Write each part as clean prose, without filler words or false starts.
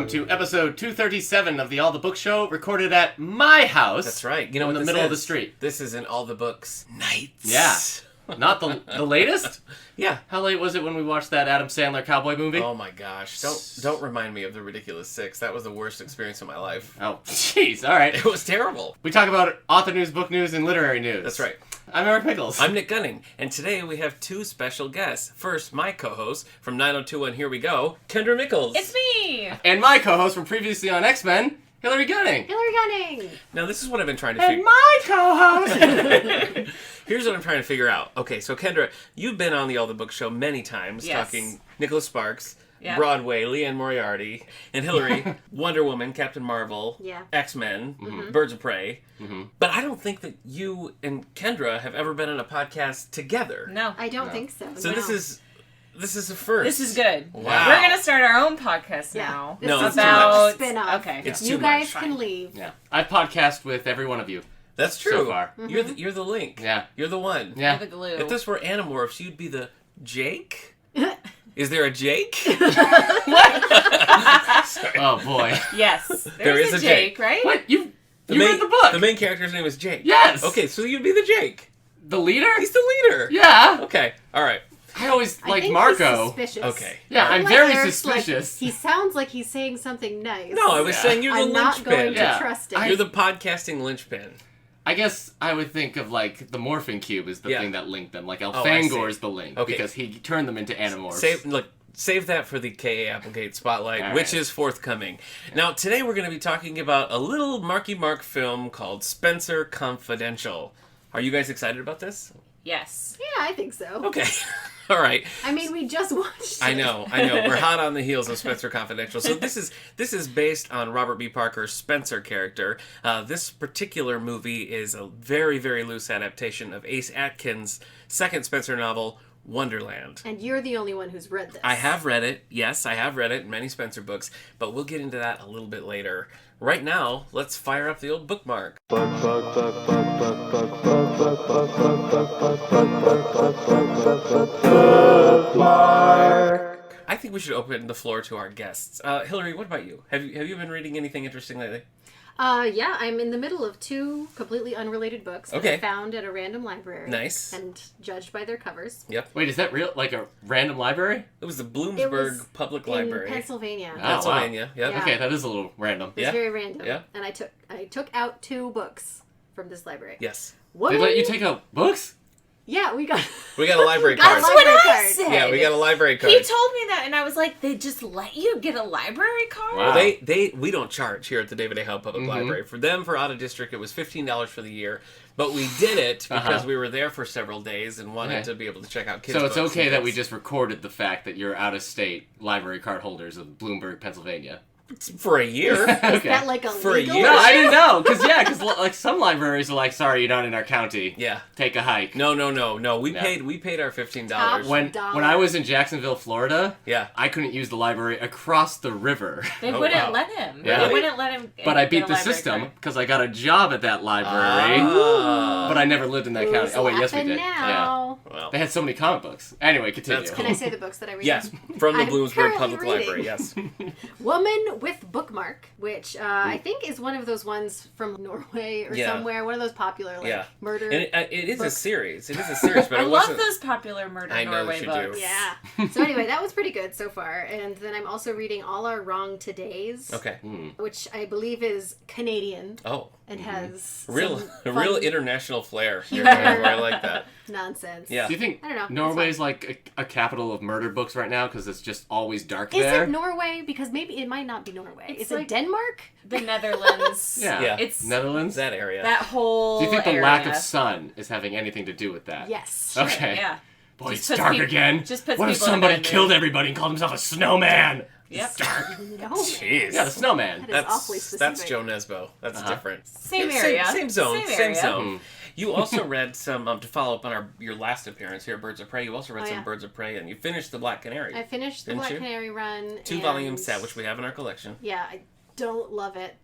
welcome to episode 237 of the All the Book Show, recorded at my house. That's right. You know, in the middle of the street. This is in All the Books Nights. Yeah. Not the latest? Yeah. How late was it when we watched that Adam Sandler cowboy movie? Oh my gosh. Don't remind me of The Ridiculous Six. That was the worst experience of my life. Oh, jeez. All right. It was terrible. We talk about author news, book news, and literary news. That's right. I'm Eric Mikols. I'm Nic Gunning, and today we have two special guests. First, my co-host from 902 Here We Go, Kendra Mikols. It's me! And my co-host from previously on X-Men, Hilary Gunning. Hilary Gunning! Now, this is what I've been trying to And figure... my co-host! Here's what I'm trying to figure out. Okay, so Kendra, you've been on the All the Book Show many times, Yes. talking Nicholas Sparks, Yeah. Broadway, Leanne Moriarty, and Hillary, Wonder Woman, Captain Marvel, Yeah. X-Men, Birds of Prey. But I don't think that you and Kendra have ever been on a podcast together. No. I don't think so. So no. this is a first. This is good. Wow. We're going to start our own podcast Yeah. now. This No, is it's too about... much. Spin-off. Okay. It's You too guys much. can leave. Yeah. I've podcast with every one of you. That's true. So far. You're the link. Yeah. You're the one. Yeah. The glue. If this were Animorphs, you'd be the Jake? Is there a Jake? Oh, boy. Yes. There There's is a a Jake, right? What? You main, read the book. The main character's name is Jake. Yes. Okay, so you'd be the Jake. The leader? He's the leader. Yeah. Okay, all right. I always I like think Marco. He's suspicious. Okay. Yeah, I I'm like very Eric's, suspicious. He sounds like he's saying something nice. No, I was Yeah. saying you're the I'm not going linchpin. to Yeah. trust it. You're the podcasting linchpin. I guess I would think of, like, the morphing cube is the Yeah. thing that linked them. Like, I Elfangor see. is the link. Okay. Because he turned them into Animorphs. Save that for the K.A. Applegate Spotlight, All which right. is forthcoming. Now, today we're going to be talking about a little Marky Mark film called Spenser Confidential. Are you guys excited about this? Yes. Yeah, I think so. Okay. All right. I mean, we just watched it. I know. We're hot on the heels of Spenser Confidential. So this is based on Robert B. Parker's Spenser character. This particular movie is a very, very loose adaptation of Ace Atkins' second Spenser novel, Wonderland. And you're the only one who's read this. I have read it. Yes, I have read it in many Spenser books, but we'll get into that a little bit later. Right now, let's fire up the old bookmark. I think we should open the floor to our guests. Hillary, what about you? Have you been reading anything interesting lately? Yeah, I'm in the middle of two completely unrelated books that Okay. I found at a random library. Nice. And judged by their covers. Yep. Wait, is that real? Like a random library? It was the It Bloomsburg was Public in Library. Pennsylvania. Oh, Pennsylvania. Yep. Yeah. Okay, that is a little random. It was Yeah. very random. Yeah. And I took out two books from this library. Yes. Woman, They let you take out books? Yeah, we got We got a library Got card. a That's what library I card. said. Yeah, we got a library card. He told me that, and I was like, they just let you get a library card? Wow. Well, we don't charge here at the David A. Howe Public Library. For them, for Out of District, it was $15 for the year. But we did it because we were there for several days and wanted Okay. to be able to check out kids' So it's books okay and that we things. just recorded the fact that you're out-of-state library card holders of Bloomberg, Pennsylvania. For a year. Is Okay. that like a For a legal year? No, I issue? didn't know. Because like some libraries are like, sorry, you're not in our county. Yeah. Take a hike. No. We Yeah. paid our $15. When I was in Jacksonville, Florida, Yeah. I couldn't use the library across the river. They Oh, wouldn't wow. let him. Yeah. They wouldn't let him But I get beat a the library system card. because I got a job at that library. But I never lived in that county. Who's Oh, wait, yes, we laughing did. Yeah. now? Well, They had so many comic books. Anyway, continue. That's Can I say the books that I read? yes, from the I'm Bloomsburg currently Public reading. Library, yes. Woman with Bookmark, which I think is one of those ones from Norway or Yeah. somewhere. One of those popular Yeah. murder. And it is a books. series. It is a series, but I it love wasn't... those popular murder I know Norway that you books. do. Yeah. So anyway, that was pretty good so far. And then I'm also reading All Our Wrong Todays, Okay. which I believe is Canadian Oh. and has Real some real fun international flair. humor. I like that. nonsense. Yeah. Do you think I don't know. Norway's like a capital of murder books right now because it's just always dark Is there? it Norway? Because maybe it might not be Norway. It's Is it like- Denmark? The Netherlands. Yeah. Yeah. It's Netherlands? That area. that whole Do you think the area. lack of sun is having anything to do with that? Yes. Okay. Yeah. Boy, Just it's puts dark peop- again. just puts what if people in a somebody bad killed mood. everybody and called himself a snowman? Yep. Dark. No. Jeez. Yeah, the snowman. That is awfully specific. That's Joe Nesbo. That's different. Same area. Same zone. Same Same area. zone. You also read some, to follow up on your last appearance here, Birds of Prey, you also read Oh, some yeah. Birds of Prey, and you finished The Black Canary. I finished the Didn't Black you? Canary run. 2 volume set, which we have in our collection. Yeah, I don't love it.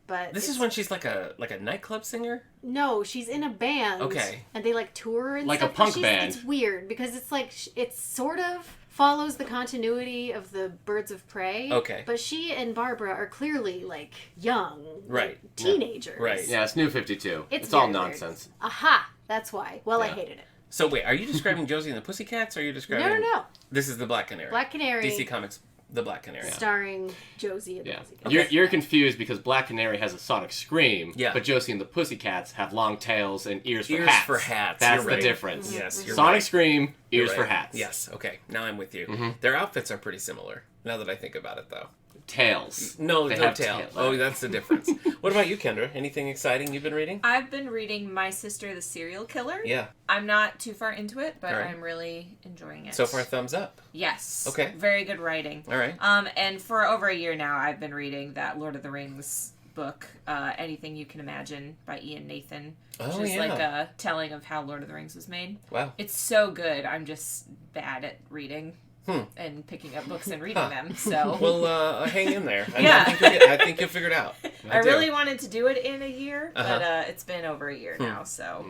But This is when she's like a nightclub singer? No, she's in a band. Okay. And they like tour and like stuff. a punk but band. It's weird because it's like it sort of follows the continuity of the Birds of Prey. Okay. But she and Barbara are clearly like young, Right. like, teenagers. Right. Yeah, it's New 52. It's all very weird. nonsense. Aha! That's why. Well, I Yeah. hated it. So wait, are you describing Josie and the Pussycats, or are you describing... No. This is the Black Canary. Black Canary. DC Comics, the Black Canary. Starring Josie and Yeah. the Pussycats. You're confused because Black Canary has a sonic scream, Yeah. but Josie and the Pussycats have long tails and ears for Ears hats. for hats, That's you're the right. difference. Yes, you're Sonic right. scream, ears You're for right. hats. Yes, okay. Now I'm with you. Mm-hmm. Their outfits are pretty similar, now that I think about it, though. Tails. No, They no have tail. tails. Oh, that's the difference. What about you, Kendra? Anything exciting you've been reading? I've been reading My Sister the Serial Killer. Yeah. I'm not too far into it, but Alright. I'm really enjoying it. So far, thumbs up. Yes. Okay. Very good writing. All right. And for over a year now, I've been reading that Lord of the Rings book, Anything You Can Imagine by Ian Nathan, which Oh, is yeah. like a telling of how Lord of the Rings was made. Wow. It's so good. I'm just bad at reading and picking up books and reading them. So Well, hang in there. Yeah. I think you'll figure it out. I do. really wanted to do it in a year, Uh-huh. but it's been over a year now. So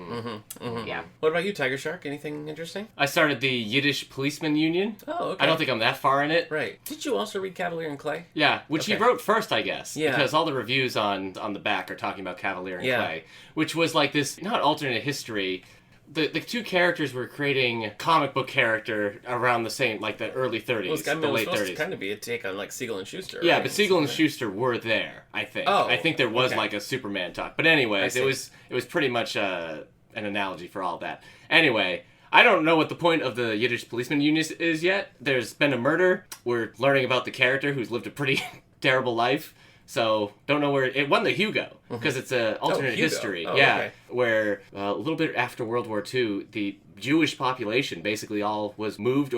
yeah. What about you, Tiger Shark? Anything interesting? I started the Yiddish Policeman Union. Oh, okay. I don't think I'm that far in it. Right. Did you also read Cavalier and Clay? Yeah, which Okay. he wrote first, I guess. Yeah. Because all the reviews on the back are talking about Cavalier and Yeah. Clay, which was like this, not alternate history. The two characters were creating a comic book character around the same, like the early 30s, Well, it's the late supposed 30s. to kind of be a take on like Siegel and Schuster. Yeah, right? but Siegel and Schuster were there, I think. Oh, I think there was okay. like a Superman talk. But I anyways, see. it was pretty much an analogy for all that. Anyway, I don't know what the point of the Yiddish Policeman Union is yet. There's been a murder. We're learning about the character who's lived a pretty terrible life. So, don't know where... It won the Hugo, because it's an alternate Hugo. history. Oh, yeah, okay. where a little bit after World War II, the Jewish population basically all was moved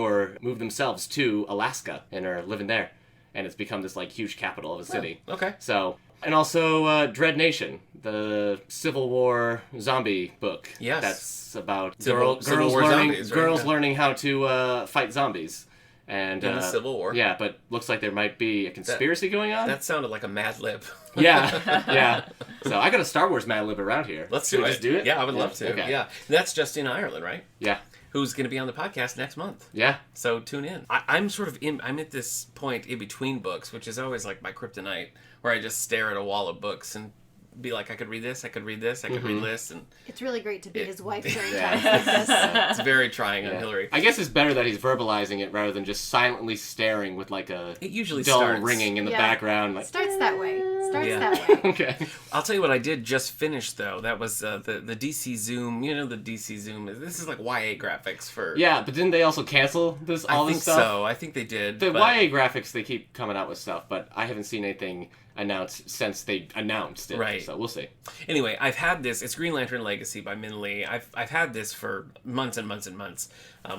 themselves to Alaska and are living there. And it's become this, like, huge capital of a city. Okay. So... And also Dread Nation, the Civil War zombie book. Yes. That's about Civil girls War learning zombies, right? girls Yeah. learning how to fight zombies. And In the Civil War. Yeah, but looks like there might be a conspiracy going on. That sounded like a Mad Lib. Yeah, yeah. So I got a Star Wars Mad Lib around here. Let's Should do we it. just do it? Yeah, I would love to. Okay. Yeah. That's just in Ireland, right? Yeah, Who's going to be on the podcast next month. yeah. So tune in. I'm sort of I'm at this point in between books, which is always like my kryptonite, where I just stare at a wall of books and be like, I could read this, I could read this, I could read this, and It's really great to be his wife during Yeah. times like this. it's very trying on Yeah. Hilary. I guess it's better that he's verbalizing it rather than just silently staring with like a It usually dull starts. ringing in the Yeah. background. Like, Starts that way. Yeah. That way. okay. I'll tell you what I did just finish though. That was the DC Zoom. You know the DC Zoom. This is like YA graphics for. Yeah, but didn't they also cancel all I this think stuff? so. I think they did. The but- YA graphics, they keep coming out with stuff, but I haven't seen anything announced since they announced it. Right. So we'll see. Anyway, I've had this. It's Green Lantern Legacy by Min Lee. I've had this for months and months and months.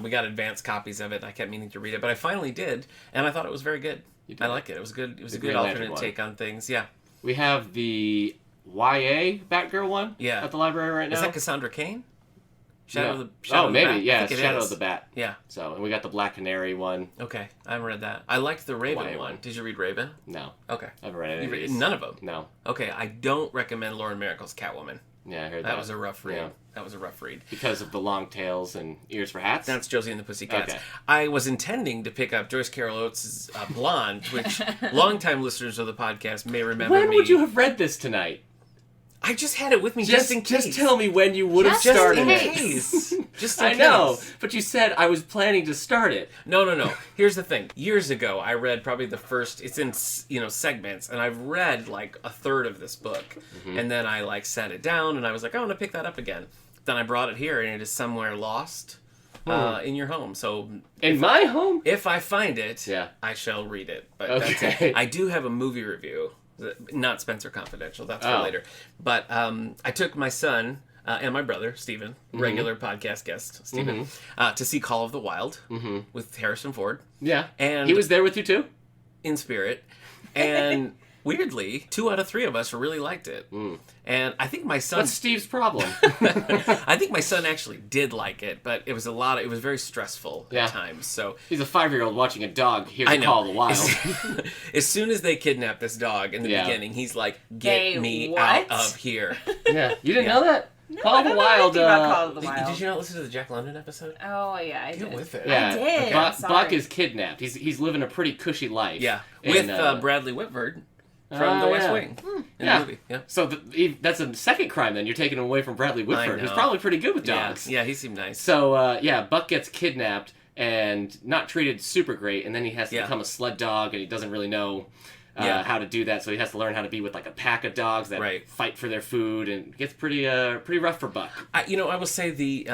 We got advanced copies of it. And I kept meaning to read it, but I finally did, and I thought it was very good. did. I like it. It was good. It was The a good Green Lantern alternate one. take on things. Yeah. We have the YA Batgirl one Yeah. at the library right now. Is that Cassandra Cain? Shadow Yeah. of the Shadow of the maybe. Bat? Yeah, I think it's it Shadow is. of the Bat. Yeah. So, and we got the Black Canary one. Okay, I haven't read that. I liked the Raven YA one. one. Did you read Raven? No, Okay. I haven't read any You of read, these. none of them. No. Okay, I don't recommend Lauren Miracle's Catwoman. Yeah, I heard that. That was a rough read. Yeah. That was a rough read. Because of the long tails and ears for hats? That's Josie and the Pussycats. Okay. I was intending to pick up Joyce Carol Oates' Blonde, which longtime listeners of the podcast may remember When me. would you have read this tonight? I just had it with me just in case. Just tell me when you would have Just in started in it. case. Just in I case. know, but you said I was planning to start it. No. Here's the thing. Years ago, I read probably the first. It's in segments, and I've read like a third of this book, and then I like set it down, and I was like, I want to pick that up again. Then I brought it here, and it is somewhere lost in your home. So In my home? if I find it, Yeah. I shall read it. But Okay. that's it. I do have a movie review, not Spenser Confidential. That's for Oh. later. But I took my son. And my brother, Stephen, regular podcast guest, Stephen, to see Call of the Wild with Harrison Ford Yeah. And- he was there with you too? in spirit. And weirdly, 2 out of 3 of us really liked it. And I think my son... What's Steve's problem? I think my son actually did like it, but it was very stressful at times. So he's a 5-year-old watching a dog hear the call of the wild. As soon as they kidnap this dog in the beginning, he's like, "Get me out of here!" Yeah, you didn't know that? No, Call of the Wild. Call of the Wild. Did you not listen to the Jack London episode? Oh yeah, I Get did. with it. Yeah, I did. Buck is kidnapped. He's living a pretty cushy life. Yeah, And, with Bradley Whitford from The West Wing in the movie. Yeah. So that's a second crime then. You're taking him away from Bradley Whitford, who's probably pretty good with dogs. Yeah, he seemed nice. So, Buck gets kidnapped and not treated super great, and then he has to become a sled dog, and he doesn't really know how to do that, so he has to learn how to be with like a pack of dogs that fight for their food, and it gets pretty rough for Buck. I will say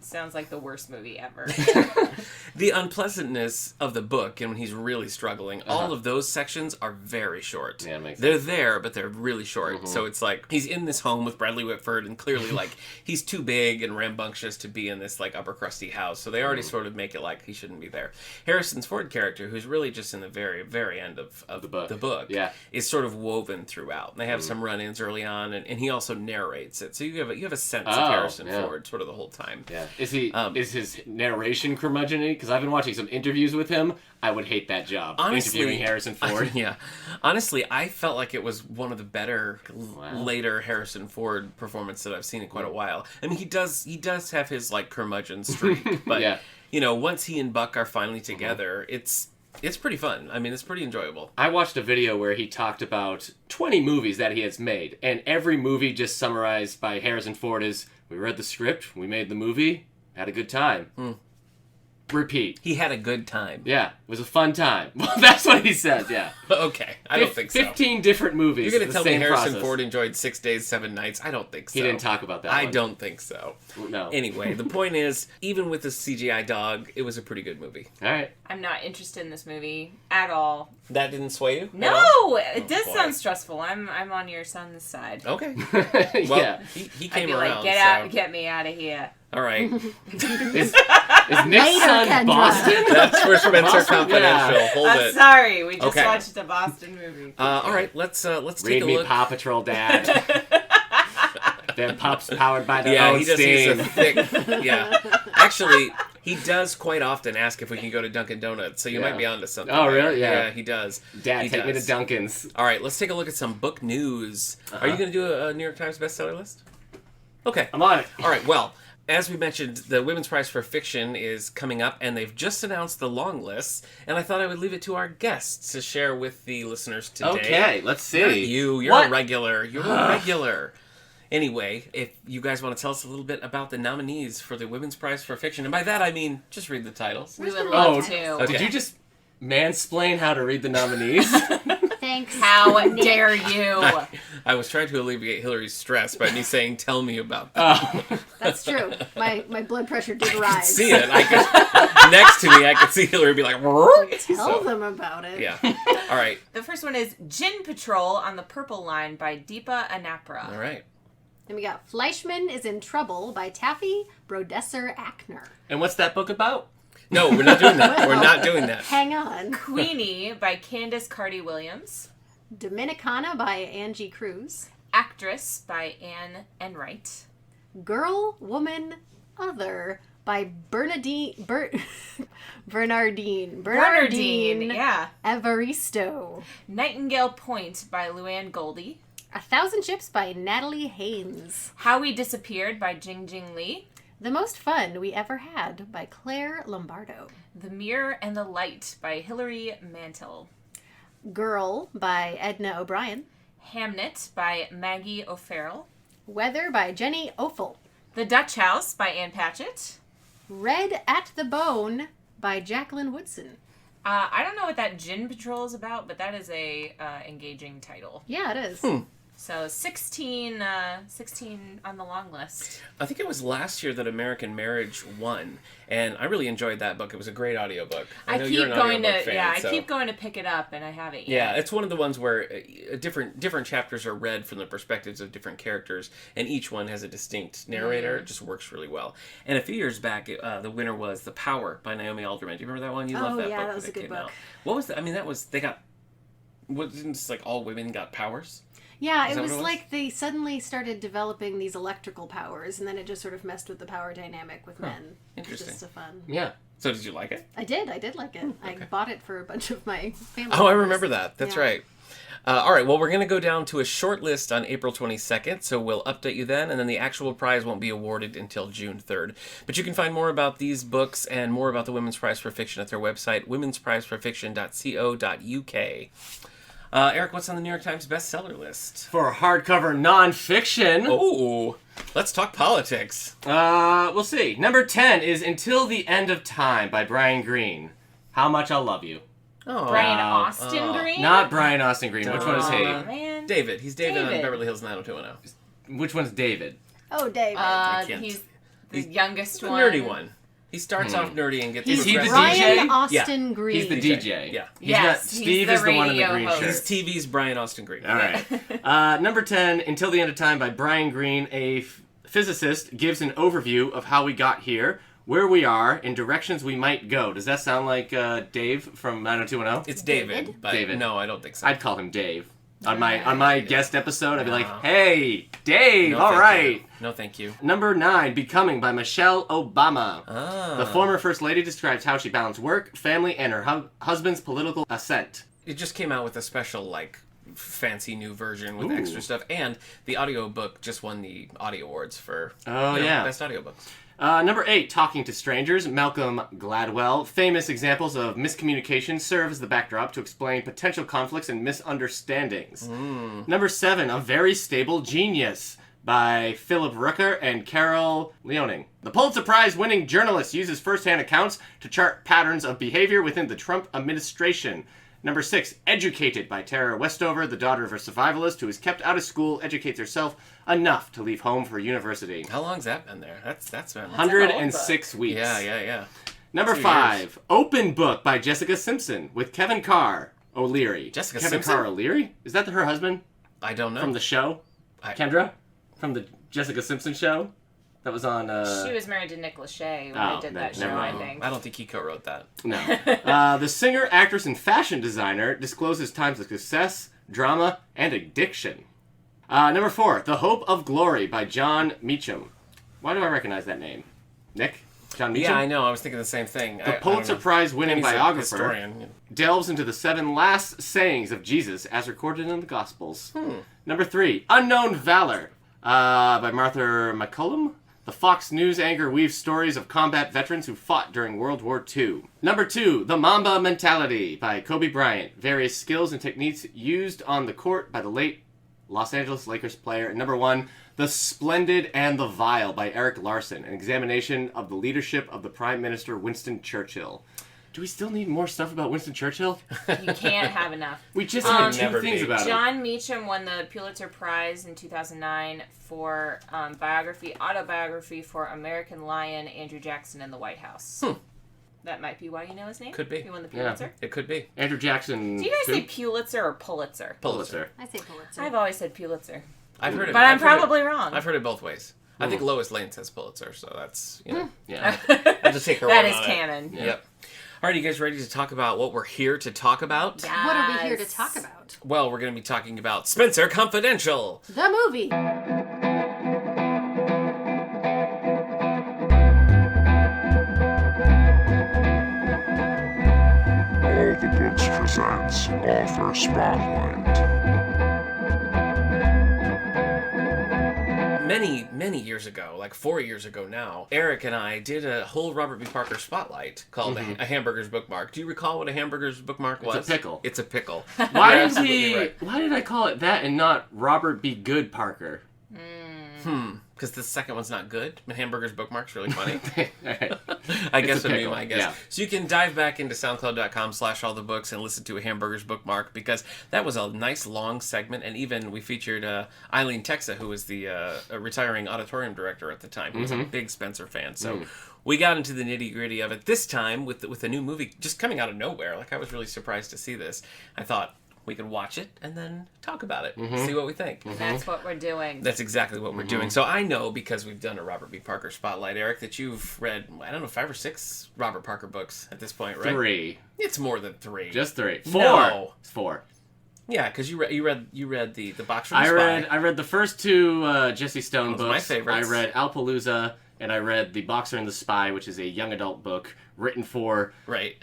sounds like the worst movie ever. the unpleasantness of the book, and when he's really struggling, all of those sections are very short. Yeah, it makes sense. They're there, but they're really short. So it's like he's in this home with Bradley Whitford, and clearly like he's too big and rambunctious to be in this like upper crusty house. So they already sort of make it like he shouldn't be there. Harrison's Ford character, who's really just in the very, very end of the book, is sort of woven throughout. They have some run-ins early on, and he also narrates it. So you have a sense of Harrison Ford sort of the whole time. Yeah. Is his narration curmudgeon-y? Because I've been watching some interviews with him. I would hate that job. Honestly, interviewing Harrison Ford. Honestly, I felt like it was one of the better later Harrison Ford performances that I've seen in quite a while. I mean, he does have his like curmudgeon streak, but once he and Buck are finally together, it's pretty fun. I mean, it's pretty enjoyable. I watched a video where he talked about 20 movies that he has made, and every movie just summarized by Harrison Ford is, we read the script, we made the movie, had a good time. Repeat. He had a good time. Yeah, it was a fun time. Well, that's what he said, yeah. Okay, I don't think so. 15 different movies. You're going to tell me Harrison Ford enjoyed 6 Days, 7 Nights? I don't think so. He didn't talk about that I one. don't think so. No. Anyway, the point is, even with the CGI dog, it was a pretty good movie. All right. I'm not interested in this movie at all. That didn't sway you? No, it does sound stressful. I'm on your son's side. Okay. Well, he came I'd be around. like, get me out of here. All right. Is Nick's son Kendra. Boston? That's for Spenser Confidential. Yeah. Hold I'm it. sorry, we just Okay. watched a Boston movie. All right, let's take Read a me look. Paw Patrol, Dad. Their pups powered by their Yeah, own he just steam. he's a thick. Yeah, actually, he does quite often ask if we can go to Dunkin' Donuts. So you might be onto something. Oh, there. really? Yeah. he does. Dad, He take me does. to Dunkin's. All right, let's take a look at some book news. Are you going to do a New York Times bestseller list? Okay. I'm on it. All right, well, as we mentioned, the Women's Prize for Fiction is coming up, and they've just announced the long list, and I thought I would leave it to our guests to share with the listeners today. Okay, let's see. Not you're a regular. You're a regular. Anyway, if you guys want to tell us a little bit about the nominees for the Women's Prize for Fiction, and by that I mean just read the titles. We would love to. Okay. Did you just mansplain how to read the nominees? Thanks. How dare you? I was trying to alleviate Hilary's stress by me saying, "Tell me about that." That's true. My blood pressure did I rise. could see it. Next to me, I could see Hilary be like, Tell them about it. Yeah. All right. The first one is Gin Patrol on the Purple Line by Deepa Anapra. All right. Then we got Fleischman is in Trouble by Taffy Brodesser-Ackner. And what's that book about? No, we're not doing that. We're not doing that. Hang on. Queenie by Candace Carty-Williams. Dominicana by Angie Cruz. Actress by Anne Enright. Girl, Woman, Other by Bernardine, Yeah. Evaristo. Nightingale Point by Luann Goldie. 1,000 Ships by Natalie Haynes. How We Disappeared by Jing Jing Lee. The Most Fun We Ever Had by Claire Lombardo. The Mirror and the Light by Hilary Mantel. Girl by Edna O'Brien. Hamnet by Maggie O'Farrell. Weather by Jenny Offel. The Dutch House by Ann Patchett. Red at the Bone by Jacqueline Woodson. I don't know what that Gin Patrol is about, but that is a engaging title. Yeah, it is. So 16 on the long list. I think it was last year that American Marriage won, and I really enjoyed that book. It was a great audiobook. I know you're an audiobook fan, so. I keep going to pick it up, and I haven't yet. Yeah, it's one of the ones where different chapters are read from the perspectives of different characters, and each one has a distinct narrator. It just works really well. And a few years back, the winner was The Power by Naomi Alderman. Do you remember that one? You loved that book. That was a good book. What was that? I mean, they got Wasn't it like all women got powers? Yeah, Is it that was what it was? like they suddenly started developing these electrical powers, and then it just sort of messed with the power dynamic with men. Interesting. It's just a fun. Yeah. So did you like it? I did like it. I bought it for a bunch of my family. Oh, I members. remember that. That's Yeah. right. All right, well, we're going to go down to a short list on April 22nd, so we'll update you then, and then the actual prize won't be awarded until June 3rd. But you can find more about these books and more about the Women's Prize for Fiction at their website, womensprizeforfiction.co.uk. Eric, what's on the New York Times bestseller list? For hardcover nonfiction, Oh, let's talk politics. we'll see. Number 10 is Until the End of Time by Brian Greene. How Much I'll Love you. Oh, Brian Austin Green? Not Brian Austin Green. Which one is Oh, he? man. David. He's David, on David. Beverly Hills 90210. Which one's David? Oh, David. can't. He's the He's youngest The one. nerdy one. He starts off nerdy and gets Is he the progressive. Brian DJ? Austin Green. He's the DJ. Yeah. He's Yes, not, he's Steve the is the one in the radio green host. shirt. He's TV's Brian Austin Green. All right. Number 10, Until the End of Time by Brian Greene. A physicist gives an overview of how we got here, where we are, and directions we might go. Does that sound like Dave from 90210? It's David, David? but David. no, I don't think so. I'd call him Dave. On my guest episode, I'd be like, No. hey, Dave, No, all thank right. you. No, thank you. Number 9, Becoming by Michelle Obama. Ah. The former First Lady describes how she balanced work, family, and her husband's political ascent. It just came out with a special, like, fancy new version with Ooh. extra stuff, and the audiobook just won the Audio Awards for Oh, yeah. best audiobooks. Number 8, Talking to Strangers, Malcolm Gladwell. Famous examples of miscommunication serve as the backdrop to explain potential conflicts and misunderstandings. Number 7, A Very Stable Genius by Philip Rooker and Carol Leoning. The Pulitzer Prize winning journalist uses first-hand accounts to chart patterns of behavior within the Trump administration. Number 6, Educated by Tara Westover, the daughter of a survivalist who is kept out of school, educates herself enough to leave home for university. How long's that been there? That's been... 106 weeks. Yeah. Number 2 5, Open Book by Jessica Simpson with Kevin Carr O'Leary. Jessica Kevin Simpson? Carr O'Leary? Is that her husband I don't know. from the show? Kendra? From the Jessica Simpson show? That was on, She was married to Nick Lachey when Oh, they did no, that show, never I mind. think. I don't think he co-wrote that. No. The singer, actress, and fashion designer discloses times of success, drama, and addiction. Number 4, The Hope of Glory by John Meacham. Why do I recognize that name? Nick? John Meacham? Yeah, I know. I was thinking the same thing. The Pulitzer Prize winning He's a biographer historian. delves into the 7 last sayings of Jesus as recorded in the Gospels. Number 3, Unknown Valor by Martha McCullum. The Fox News anchor weaves stories of combat veterans who fought during World War II. Number 2, The Mamba Mentality by Kobe Bryant. Various skills and techniques used on the court by the late Los Angeles Lakers player. And number 1, The Splendid and the Vile by Eric Larson. An examination of the leadership of the Prime Minister Winston Churchill. Do we still need more stuff about Winston Churchill? You can't have enough. We just had 2 Never things be. about him. John Meacham won the Pulitzer Prize in 2009 for autobiography for American Lion, Andrew Jackson in the White House. That might be why you know his name. Could be. He won the Pulitzer. It could be. Andrew Jackson. Do you guys who? say Pulitzer or Pulitzer? Pulitzer. I say Pulitzer. I've always said Pulitzer, I've heard it. but I'm I've heard it- probably wrong. I've heard it both ways. I think Lois Lane says Pulitzer, so that's, Yeah. I'll just take her That word is on it. canon. Yep. All right, you guys ready to talk about what we're here to talk about? Yeah. What are we here to Yes. talk about? Well, we're going to be talking about Spenser Confidential. The movie. All the Books presents Author Spotlight. Many years ago, like 4 years ago now, Eric and I did a whole Robert B. Parker spotlight called a Hamburgers Bookmark. Do you recall what a Hamburgers Bookmark was? It's a pickle. It's a pickle. Why You're did absolutely right. Why did I call it that and not Robert B. Good Parker? Because the second one's not good. And Hamburgers Bookmark's really funny. Alright. I guess a would be pickle, my guess. yeah. So you can dive back into soundcloud.com/allthebooks and listen to a Hamburgers Bookmark, because that was a nice long segment, and even we featured Eileen Texa, who was the retiring auditorium director at the time. He was a big Spenser fan. So we got into the nitty-gritty of it this time with a new movie just coming out of nowhere. Like, I was really surprised to see this. I thought we could watch it and then talk about it, see what we think. That's what we're doing. That's exactly what we're doing. So I know, because we've done a Robert B. Parker spotlight, Eric, that you've read, I don't know, 5 or 6 Robert Parker books at this point, right? 3. It's more than 3. Just 3. 4. No. It's 4. Yeah, because you read the Boxer and the Spy. I read the first two Jesse Stone Those are books. my favorites. I read Alpalooza, and I read The Boxer and the Spy, which is a young adult book written for Right.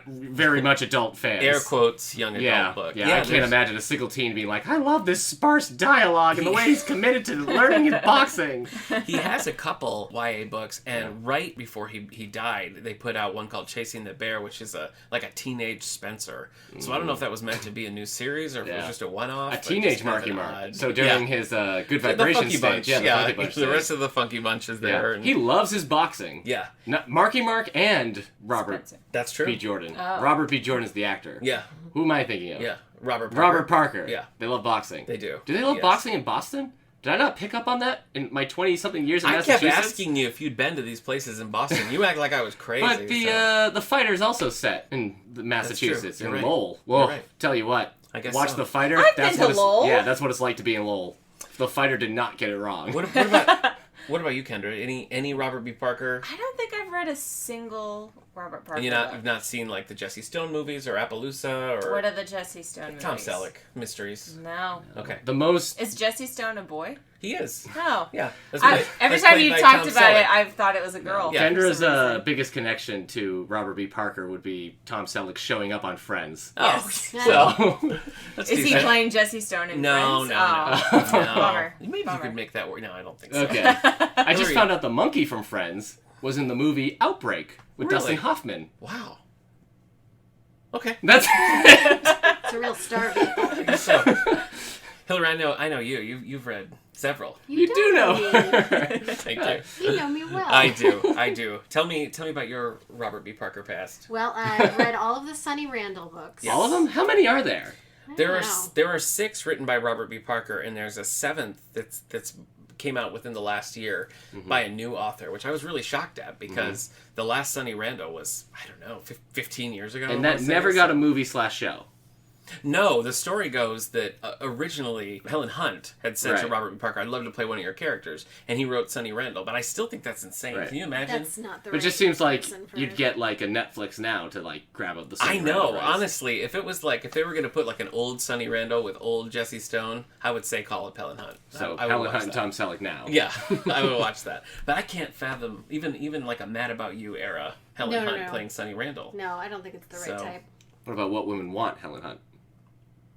very much adult fans. Air quotes, young adult book. Yeah, I can't imagine a single teen being like, I love this sparse dialogue and the way he's committed to learning his boxing. He has a couple YA books, and right before he died, they put out one called Chasing the Bear, which is like a teenage Spenser. So I don't know if that was meant to be a new series or if it was just a one-off. A teenage Marky Mark. So during his Good the Vibration Funky stage. Bunch. Yeah, the Funky Bunch the rest of the Funky Bunch is there. And, he loves his boxing. yeah, Marky Mark and Robert Spenser. that's true. B. Jordan. Oh. Robert B. Jordan is the actor. Yeah, Who am I thinking of? yeah. Robert Parker. Robert Parker. Yeah. They love boxing. They do. Do they love Yes. boxing in Boston? Did I not pick up on that in my 20-something years in I Massachusetts? kept asking you if you'd been to these places in Boston. You act like I was crazy. But the fighter's also set in Massachusetts, You're in right. Lowell. You're Well, right. tell you what. I guess watch so. the fighter. I've that's been what to Lowell. Yeah, that's what it's like to be in Lowell. The fighter did not get it wrong. What about you, Kendra? Any Robert B. Parker? I don't think I've read a single Robert Parker And book. you've not seen like the Jesse Stone movies or Appaloosa or What are the Jesse Stone movies? Tom Selleck mysteries? No. Okay, The most Is Jesse Stone a boy? he is. No. Yeah. That's Every that's time played you by talked Tom about Selleck. it, I've thought it was a girl. Yeah. for Kendra's some reason. biggest connection to Robert B. Parker would be Tom Selleck showing up on Friends. Oh, Yes. So that's Is he decent. playing Jesse Stone in No, Friends? no. Oh. No. Bummer. Maybe Bummer. you could make that work. No, I don't think so. okay, I just Hillary. found out the monkey from Friends was in the movie Outbreak with Really? Dustin Hoffman. Wow. Okay. That's It's a real star vehicle. So, Hillary, I know you. You've read several. you do know. Me. Thank you. You know me well. I do. Tell me about your Robert B. Parker past. Well, I've read all of the Sonny Randall books. All of them? How many are there? I There don't are know. there are 6 written by Robert B. Parker, and there's a 7th that's came out within the last year by a new author, which I was really shocked at because the last Sonny Randall was, I don't know, 15 years ago. And I that wanna say. never got a movie/show. No, the story goes that originally Helen Hunt had said to Right. Robert B. Parker, I'd love to play one of your characters, and he wrote Sonny Randall, but I still think that's insane. Right. Can you imagine? That's not the It right just seems like person for you'd it. get like a Netflix now to like grab up the. I Sonny know, Randall rights. honestly, if it was like, if they were going to put like an old Sonny Randall with old Jesse Stone, I would say call it Helen Hunt. So I would Helen watch Hunt and that. Tom Selleck now. Yeah, I would watch that. But I can't fathom, even like a Mad About You era, Helen No, Hunt no. playing Sonny Randall. No, I don't think it's the right So- type. What about What Women Want, Helen Hunt?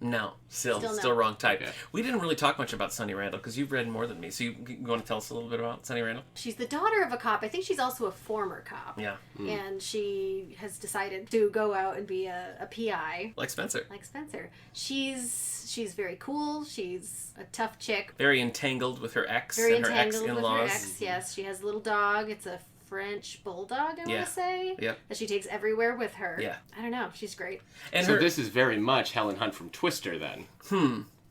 No, still Still no. wrong type. Okay. We didn't really talk much about Sonny Randall because you've read more than me. So you want to tell us a little bit about Sonny Randall? She's the daughter of a cop. I think she's also a former cop. Yeah, And she has decided to go out and be a PI, like Spencer. like Spencer. She's very cool. She's a tough chick. Very entangled with her ex Very and her entangled with ex-in-laws. her ex. Yes, she has a little dog. It's a French bulldog, I Yeah. want to say. Yep. That she takes everywhere with her. Yeah. I don't know. She's great. And So her, this is very much Helen Hunt from Twister, then.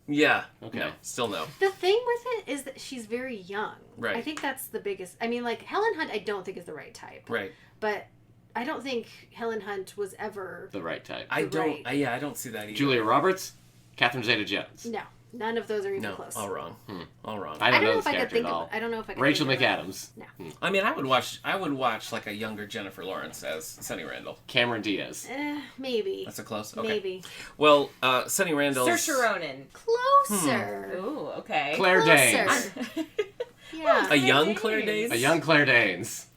yeah, Okay. no, still no. The thing with it is that she's very young. Right. I think that's the biggest. I mean, like, Helen Hunt, I don't think is the right type. Right. But I don't think Helen Hunt was ever. The right type. I don't. Right. I don't see that either. Julia Roberts, Catherine Zeta-Jones. No. None of those are even No, close. all wrong. All wrong. I don't know know this if I could character think at of. all. I don't know if I could. Rachel think of it. McAdams, No. I mean, I would watch like a younger Jennifer Lawrence as Sonny Randall. Cameron Diaz. Maybe. That's a close. Okay. Maybe. Well, Sonny Randall. Saoirse Ronan. Closer. Ooh, okay. Claire Danes. Closer. Yeah. A young Danes. Claire Danes. A young Claire Danes.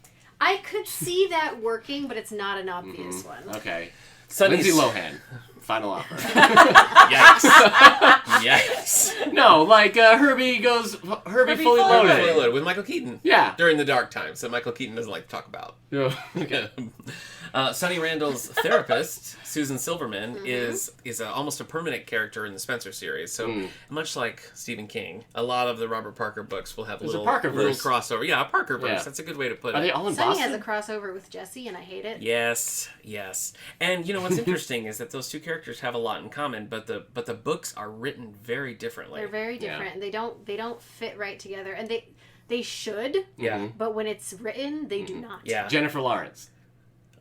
I could see that working, but it's not an obvious one. Okay. Sonny's- Lindsay Lohan. Final offer. Yikes! Yikes! No, like Herbie fully Fully loaded. Fully Loaded with Michael Keaton. Yeah. During the dark times that Michael Keaton doesn't like to talk about. Okay. Sonny Randall's therapist, Susan Silverman, is almost a permanent character in the Spenser series. So much like Stephen King, a lot of the Robert Parker books will have There's a little Parkerverse. crossover. Yeah, a Parkerverse. Yeah. That's a good way to put Are it. they all in Sonny Boston? has a crossover with Jesse, and I hate it. Yes. And you know what's interesting is that those two characters have a lot in common, but the books are written very differently. They're very different, and they don't fit right together, and they should. Yeah. But when it's written, they do not. Yeah. Jennifer Lawrence.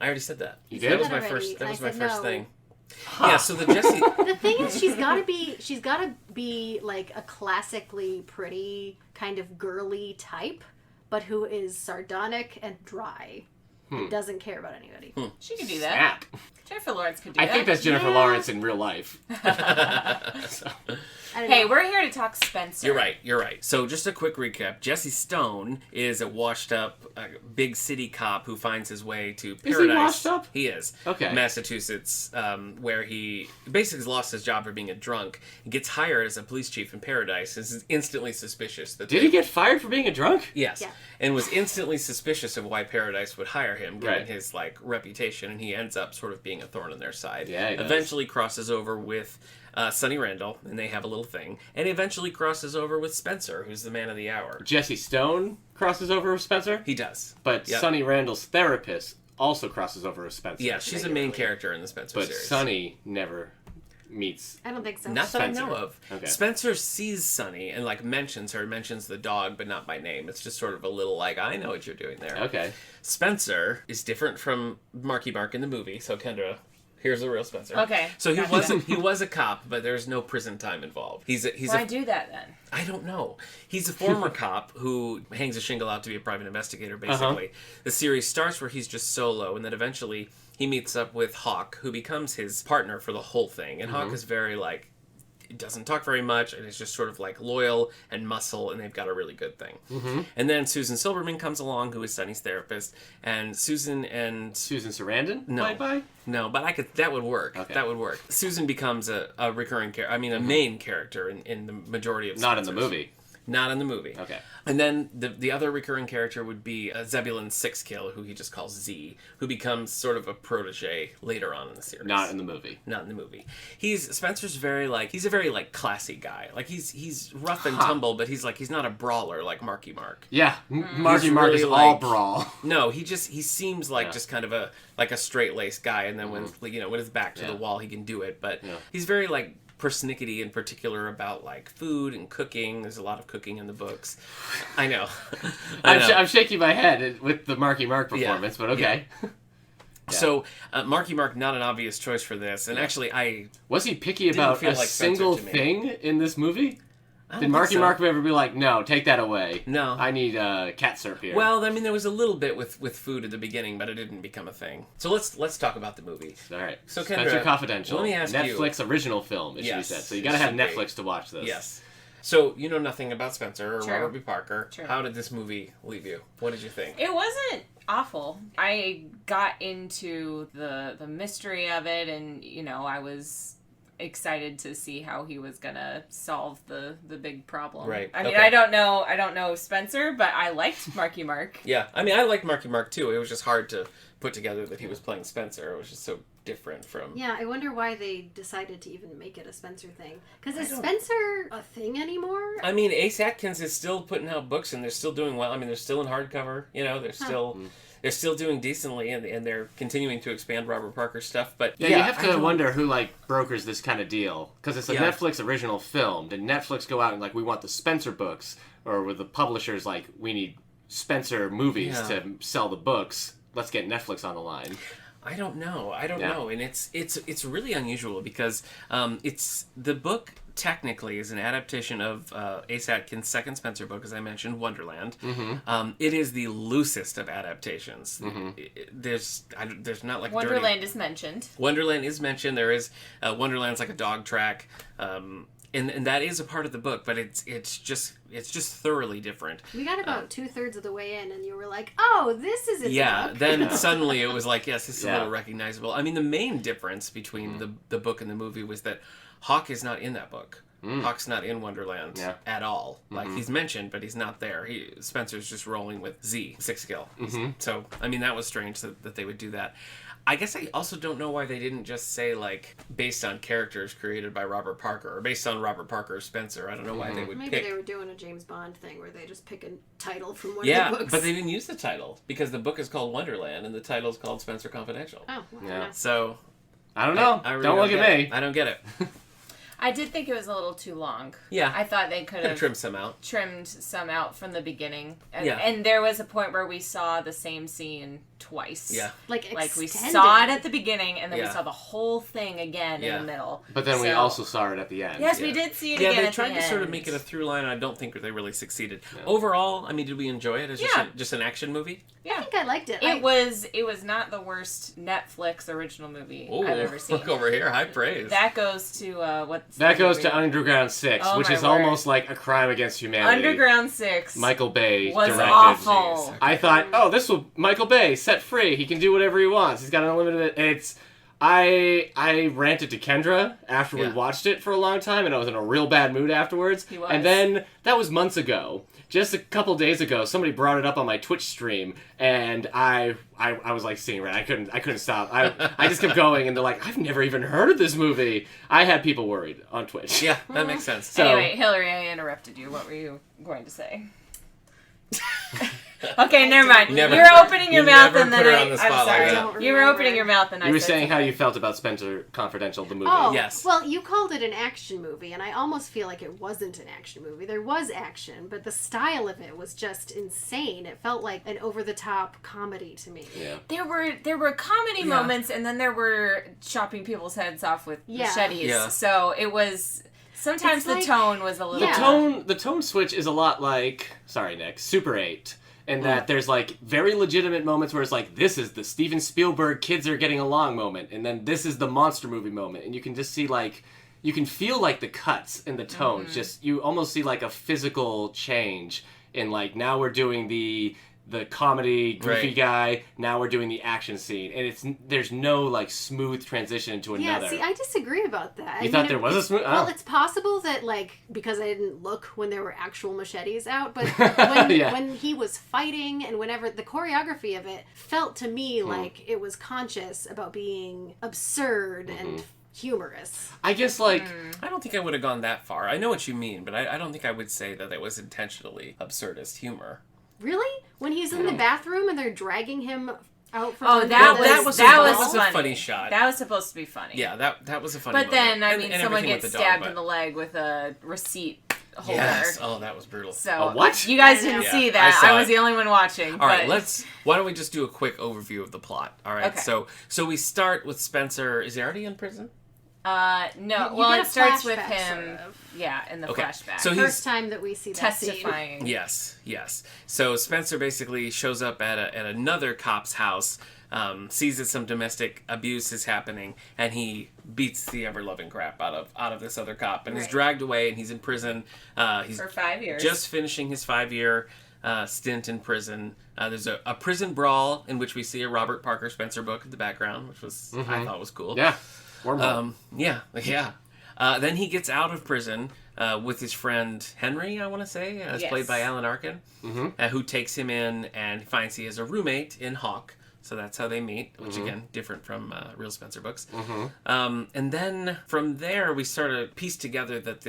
I already said that. You That did? was my Already, first. That and was I my said first no. thing. Yeah. So the Jesse. The thing is, she's gotta be like a classically pretty kind of girly type, but who is sardonic and dry. and doesn't care about anybody. She could do that. Snap. Jennifer Lawrence could do I that. think that's Jennifer Yeah. Lawrence in real life. So. I don't Hey, know. we're here to talk Spenser. You're right. So just a quick recap. Jesse Stone is a washed-up big city cop who finds his way to paradise. Is he washed up? He is. Okay. Massachusetts, where he basically lost his job for being a drunk. He gets hired as a police chief in Paradise and is instantly suspicious that Did he get fired for being a drunk? Yes. Yeah. And was instantly suspicious of why Paradise would hire him, given Right. his reputation, and he ends up sort of being a thorn in their side. Yeah, he does. Eventually crosses over with Sonny Randall, and they have a little thing. And eventually crosses over with Spenser, who's the man of the hour. Jesse Stone crosses over with Spenser, He does. but Yep. Sonny Randall's therapist also crosses over with Spenser. Yeah, she's a main character in the Spenser But series. Sonny never meets. I don't think so. Not that I Spenser. know of. Okay. Spenser sees Sonny and mentions her, mentions the dog, but not by name. It's just sort of a little I know what you're doing there. Okay. Spenser is different from Marky Mark in the movie. So Kendra, here's the real Spenser. Okay. So he Gotcha. was a cop, but there's no prison time involved. Why do that then? I don't know. He's a former cop who hangs a shingle out to be a private investigator, basically. The series starts where he's just solo, and then eventually he meets up with Hawk, who becomes his partner for the whole thing. And Hawk is very, doesn't talk very much, and is just sort of loyal and muscle, and they've got a really good thing. And then Susan Silberman comes along, who is Sonny's therapist, and Susan Sarandon? No. Bye-bye? No, but that would work. Okay. That would work. Susan becomes a recurring character. I mean, a main character in the majority of Not in the Spenser's. movie. Not in the movie. Okay. And then the other recurring character would be Zebulon Sixkill, who he just calls Z, who becomes sort of a protege later on in the series. Not in the movie. Not in the movie. Spencer's very he's a very classy guy. He's rough and tumble, but he's not a brawler like Marky Mark. Yeah. Marky Mark really is all brawl. No, he seems just kind of a straight laced guy, and then when when his back to the wall, he can do it. But he's very persnickety in particular about food and cooking. There's a lot of cooking in the books. I know. I'm shaking my head with the Marky Mark performance, but okay. Yeah. So Marky Mark, not an obvious choice for this, and actually Was he picky about feel a like Spenser single to me. thing in this movie? I don't Did think Marky so. Mark ever be like, no, take that away? No. I need cat syrup here. Well, I mean, there was a little bit with food at the beginning, but it didn't become a thing. So let's talk about the movie. All right. So, Spenser Kendra, Confidential. let me ask you- Netflix original film, it should be Yes, said. So you it gotta have should be. Netflix to watch this. Yes. So you know nothing about Spenser or True. Robert B. Parker. True. How did this movie leave you? What did you think? It wasn't awful. I got into the mystery of it, and I was excited to see how he was gonna solve the big problem. Right. I mean, Okay. I don't know Spenser, but I liked Marky Mark. Yeah, I mean, I liked Marky Mark too. It was just hard to put together that he was playing Spenser. It was just so different from. Yeah, I wonder why they decided to even make it a Spenser thing. Because is I don't- Spenser a thing anymore? I mean, Ace Atkins is still putting out books, and they're still doing well. I mean, they're still in hardcover. They're still doing decently, and they're continuing to expand Robert Parker's stuff. But Yeah, you have I to don't- wonder who brokers this kind of deal, because it's a Yeah. Netflix original film. Did Netflix go out and we want the Spenser books, or were the publishers we need Spenser movies Yeah. to sell the books? Let's get Netflix on the line. I don't know, Yeah. and it's really unusual because it's the book technically is an adaptation of Ace Atkins' second Spenser book, as I mentioned, Wonderland. It is the loosest of adaptations. There's not Wonderland is mentioned. Wonderland is mentioned. There is Wonderland's like a dog track, and that is a part of the book, but it's just thoroughly different. We got about 2/3 of the way in, and you were like, "Oh, this is it." Yeah, then suddenly it was yes, this is a Yeah. little recognizable. I mean, the main difference between the book and the movie was that Hawk is not in that book. Hawk's not in Wonderland at all. He's mentioned, but he's not there. Spencer's just rolling with Z, Sixkill. So, I mean, that was strange that they would do that. I guess I also don't know why they didn't just say, based on characters created by Robert Parker, or based on Robert Parker or Spencer. I don't know why they would Maybe pick. they were doing a James Bond thing where they just pick a title from one Yeah, of the books. but they didn't use the title, because the book is called Wonderland, and the title is called Spenser Confidential. Oh, well, Yeah. no. So, I don't know. I really don't look get at it. me. I don't get it. I did think it was a little too long. Yeah. I thought they could have Trim some out. trimmed some out from the beginning. And, Yeah. and there was a point where we saw the same scene twice. Yeah. Like we extended. saw it at the beginning, and then we Yeah. saw the whole thing again in the middle. But then we So- also saw it at the end. Yes, Yeah. we did see it Yeah, again they at tried the to sort of end. make it a through line, and I don't think they really succeeded. No. Overall, I mean, did we enjoy it as Yeah. just an action movie? I think I liked it. It was not the worst Netflix original movie Oh, I've ever seen. look over here, high praise. That goes to what's That the goes movie? to Underground 6, Oh, which my is word. almost like a crime against humanity. Underground 6. Michael Bay was directed. awful. I thought, oh, this will Michael Bay set free. He can do whatever he wants. He's got an unlimited. I ranted to Kendra after we Yeah. watched it for a long time, and I was in a real bad mood afterwards. He was. And then that was months ago. Just a couple days ago, somebody brought it up on my Twitch stream, and I was like seeing red. I couldn't stop. I just kept going, and they're like, I've never even heard of this movie. I had people worried on Twitch. Yeah, that makes sense. So- Anyway, Hilary, I interrupted you. What were you going to say? Okay, never mind. Never- You're opening your you mouth never and then put her on the I'm spot like sorry. that. You were opening your mouth and I You were said saying how something. you felt about Spenser Confidential, the movie. Oh, Yes. well, you called it an action movie, and I almost feel like it wasn't an action movie. There was action, but the style of it was just insane. It felt like an over-the-top comedy to me. Yeah. There were comedy Yeah. moments and then there were chopping people's heads off with Yeah. machetes. Yeah. So it was sometimes It's the like- tone was a little Yeah. The tone switch is a lot like, sorry Nick, Super 8. And that there's like very legitimate moments where it's like, this is the Steven Spielberg kids are getting along moment, and then this is the monster movie moment, and you can just see like, you can feel like the cuts and the tones. Just you almost see like a physical change in like, now we're doing the comedy goofy Right. guy, now we're doing the action scene, and there's no like smooth transition into another. Yeah, see, I disagree about that. You thought there was a smooth- Well, oh. it's possible that, like, because I didn't look when there were actual machetes out, but when, Yeah. when he was fighting and whenever the choreography of it felt to me Hmm. like it was conscious about being absurd Mm-hmm. and humorous. I guess like, I don't think I would have gone that far. I know what you mean, but I don't think I would say that it was intentionally absurdist humor. Really? When he's in the bathroom and they're dragging him out from Oh, under that the was a funny. funny shot. That was supposed to be funny. Yeah, that was a funny But then, moment. I And- mean, and someone everything gets with the stabbed dog, in the but- leg with a receipt holder. Yes. Oh, that was brutal. So A what? You guys didn't Yeah, see I that. saw I was it. the only one watching. All right, but- why don't we just do a quick overview of the plot? All right, Okay. so we start with Spenser. Is he already in prison? No. You Well, get it a starts with flashback, him. sort of. Yeah, in the Okay, flashback. so he's- First time that we see that scene. testifying. Yes. So Spenser basically shows up at another cop's house, sees that some domestic abuse is happening, and he beats the ever-loving crap out of this other cop, and is Right. dragged away, and he's in prison. He's For 5 years. just finishing his 5-year stint in prison. There's a prison brawl in which we see a Robert Parker Spencer book in the background, which was I thought was cool. yeah, wormhole. Yeah. Then he gets out of prison with his friend Henry, I want to say, as Yes. played by Alan Arkin, who takes him in and finds he has a roommate in Hawk. So that's how they meet, which again, different from real Spencer books. And then from there, we sort of piece together that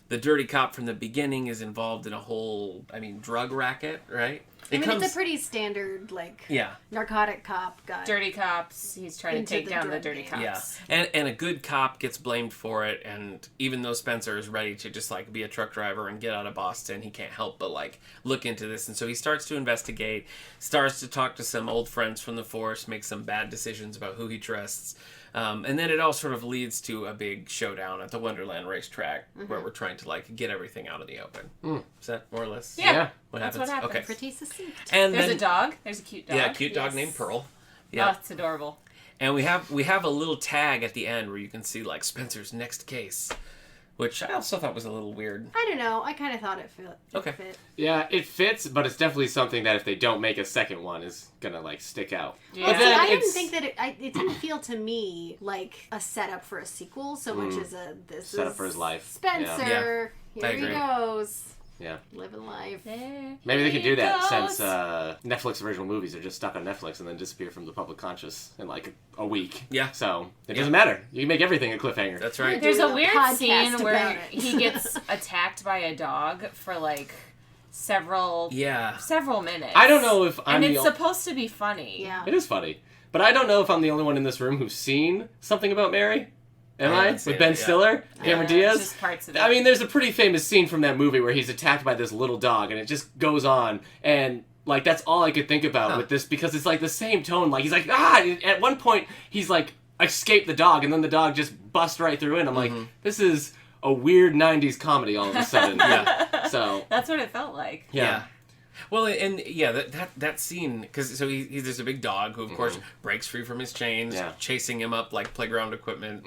the dirty cop from the beginning is involved in a whole, drug racket, right? It's a pretty standard, like, Yeah. narcotic cop guy. Dirty cops. He's trying to Into take the down the drug dirty game. cops. Yeah, and a good cop gets blamed for it, and even though Spencer is ready to just like be a truck driver and get out of Boston, he can't help but like look into this, and so he starts to investigate, starts to talk to some old friends from the force, make some bad decisions about who he trusts, and then it all sort of leads to a big showdown at the Wonderland racetrack where we're trying to like get everything out of the open. Is that more or less? Yeah. What That's happens? what happens. Okay. Pretty succinct. And There's then, a dog. There's a cute dog. Yeah, a cute dog Yes. named Pearl. Yeah. Oh, it's adorable. And we have a little tag at the end where you can see like Spencer's next case, which I also thought was a little weird. I don't know. I kind of thought it fit. Okay. Yeah, it fits, but it's definitely something that if they don't make a second one is gonna like stick out. Yeah. But See, then I didn't it's think that it didn't feel to me like a setup for a sequel so much as a this Setup is for his life. Spencer. I Here he agree. goes. Yeah. Living life. Maybe they could do that Goes. since Netflix original movies are just stuck on Netflix and then disappear from the public conscious in like a week. Yeah. So it doesn't matter. You can make everything a cliffhanger. That's right. There's doing a a weird podcast scene where about it. he gets attacked by a dog for like several minutes. I don't know if I'm and the it's o- supposed to be funny. Yeah. It is funny. But I don't know if I'm the only one in this room who's seen Something About Mary. Am I I? haven't seen With Ben it, yeah. Stiller? Cameron Diaz? Just parts of it. I mean, there's a pretty famous scene from that movie where he's attacked by this little dog, and it just goes on. And Like, that's all I could think about with this, because it's like the same tone. Like, he's like, at one point, he's like, escape the dog, and then the dog just busts right through in. I'm like, this is a weird 90s comedy all of a sudden. So That's what it felt like. Yeah. Well, and that scene, because there's a big dog who, of course, breaks free from his chains, chasing him up like playground equipment,